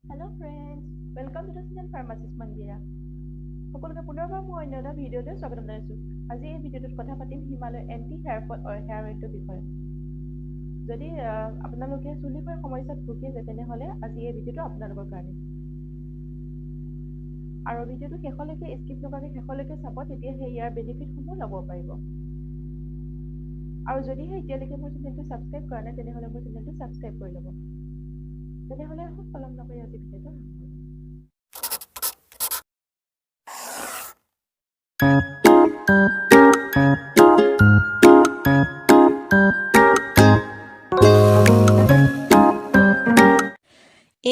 Hello friends, welcome to the channel Pharmacist Mangira. সকলোকে পুনৰবাৰ মই অন্য এটা ভিডিঅ'তে স্বাগতম জনাইছোঁ। আজি এই ভিডিঅ'টোত কথা পাতিম Himalaya anti hair fall hair অইলটোৰ বিষয়ে। যদি আপোনালোকে চুলি সৰা সমস্যাত ভুগি আছে তেনেহ'লে আজি এই ভিডিঅ'টো আপোনালোকৰ কাৰণে। আৰু ভিডিঅ'টো শেষলৈকে স্কিপ নকৰাকৈ শেষলৈকে চাব, তেতিয়াহে ইয়াৰ বেনিফিটসমূহ ল'ব পাৰিব। আৰু যদিহে এতিয়ালৈকে মোৰ চেনেলটো ছাবস্ক্ৰাইব কৰা নাই তেনেহ'লে মোৰ চেনেলটো ছাবস্ক্ৰাইব কৰি ল'ব। তেনেহ'লে পলম নকৰি আজি ভিডিঅ'টো আৰম্ভ কৰোঁ।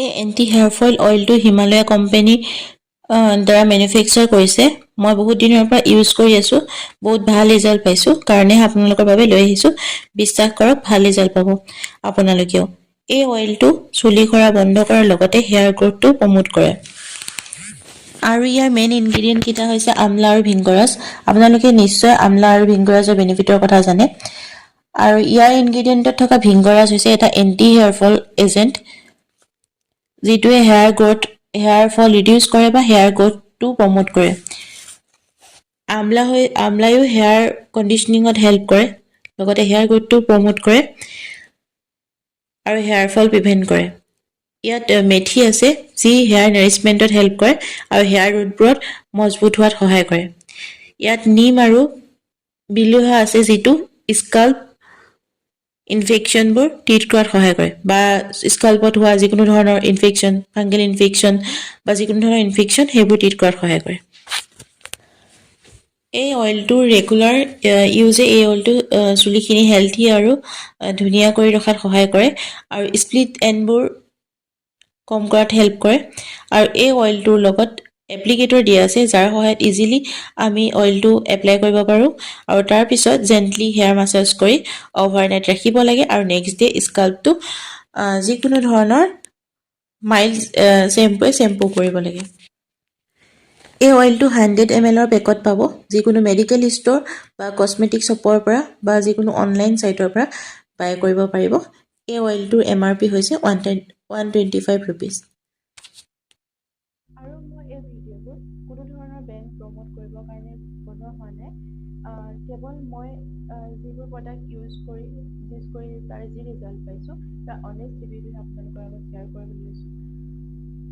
এই এণ্টি হেয়াৰ ফল অইলটো হিমালয়া কোম্পানীৰ দ্বাৰা মেনুফেকচাৰ কৰিছে। মই বহুত দিনৰ পৰা ইউজ কৰি আছোঁ, বহুত ভাল ৰিজাল্ট পাইছোঁ কাৰণে আপোনালোকৰ বাবে লৈ আহিছোঁ। বিশ্বাস কৰক, ভাল ৰিজাল্ট পাব আপোনালোকেও। এই অইলটো চুলি সৰা বন্ধ কৰাৰ লগতে হেয়াৰ গ্ৰথটো প্ৰমোট কৰে। আৰু ইয়াৰ মেইন ইনগ্ৰেডিয়েণ্ট কেইটা হৈছে আমলা আৰু ভিংগৰাজ। আপোনালোকে নিশ্চয় আমলা আৰু ভিংগৰাজৰ বেনিফিটৰ কথা জানে। আৰু ইয়াৰ ইনগ্ৰেডিয়েণ্টত থকা ভিংগৰাজ হৈছে এটা এণ্টি হেয়াৰ ফল এজেণ্ট, যিটোৱে হেয়াৰ ফল ৰিডিউচ কৰে বা হেয়াৰ গ্ৰথটো প্ৰমোট কৰে। আমলায়ো হেয়াৰ কণ্ডিশ্যনিঙত হেল্প কৰে, লগতে হেয়াৰ গ্ৰথটো প্ৰমোট কৰে আৰু হেয়াৰ ফল প্ৰিভেণ্ট কৰে। ইয়াত মেথি আছে, যি হেয়াৰ নাৰিছমেণ্টত হেল্প কৰে আৰু হেয়াৰ ৰুটবোৰত মজবুত হোৱাত সহায় কৰে। ইয়াত নিম আৰু বিলুহা আছে, যিটো স্কাল্প ইনফেকশ্যনবোৰ ট্ৰিট কৰাত সহায় কৰে, বা স্কাল্পত হোৱা যিকোনো ধৰণৰ ইনফেকশ্যন, ফাংগেল ইনফেকশ্যন বা যিকোনো ধৰণৰ ইনফেকশ্যন সেইবোৰ ট্ৰিট কৰাত সহায় কৰে। এই অইলটোৰ ৰেগুলাৰ ইউজে এই অইলটো চুলিখিনি হেল্থি আৰু ধুনীয়া কৰি ৰখাত সহায় কৰে আৰু স্প্লিট এণ্ডবোৰ কম কৰাত হেল্প কৰে। আৰু এই অইলটোৰ লগত এপ্লিকেটৰ দিয়া আছে, যাৰ সহায়ত ইজিলি আমি অইলটো এপ্লাই কৰিব পাৰোঁ আৰু তাৰপিছত জেণ্টলি হেয়াৰ মাছাজ কৰি অভাৰনাইট ৰাখিব লাগে আৰু নেক্সট ডে স্কাল্পটো যিকোনো ধৰণৰ মাইল্ড চেম্পু কৰিব লাগে। এই অইলটো 100 ml পেকত পাব, যিকোনো মেডিকেল ষ্ট'ৰ বা কছমেটিক শ্বপৰ পৰা বা যিকোনো অনলাইন ছাইটৰ পৰা বাই কৰিব পাৰিব। এই অইলটোৰ MRP হৈছে 125 rupees। আৰু মই এই ভিডিঅ'টো কোনো ধৰণৰ ব্ৰেণ্ড প্ৰমোট কৰিবৰ কাৰণে বনোৱা হোৱা নাই। কেৱল মই যিবোৰ প্ৰডাক্ট ইউজ কৰি তাৰ যি ৰিজাল্ট পাইছোঁ তাৰ অনেষ্ট ৰিভিউ আপোনালোকৰ আগত শ্বেয়াৰ কৰিবলৈ লৈছোঁ।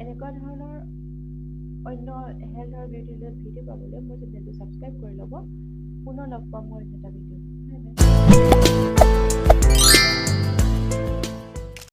এনেকুৱা ধৰণৰ অন্য হেল্থ আৰু বিউটি ৰিলেটেড ভিডিঅ' পাবলৈ মোৰ চেনেলটো ছাবস্ক্ৰাইব কৰি ল'ব। পুনৰ লগ পাম মই এটা ভিডিঅ'।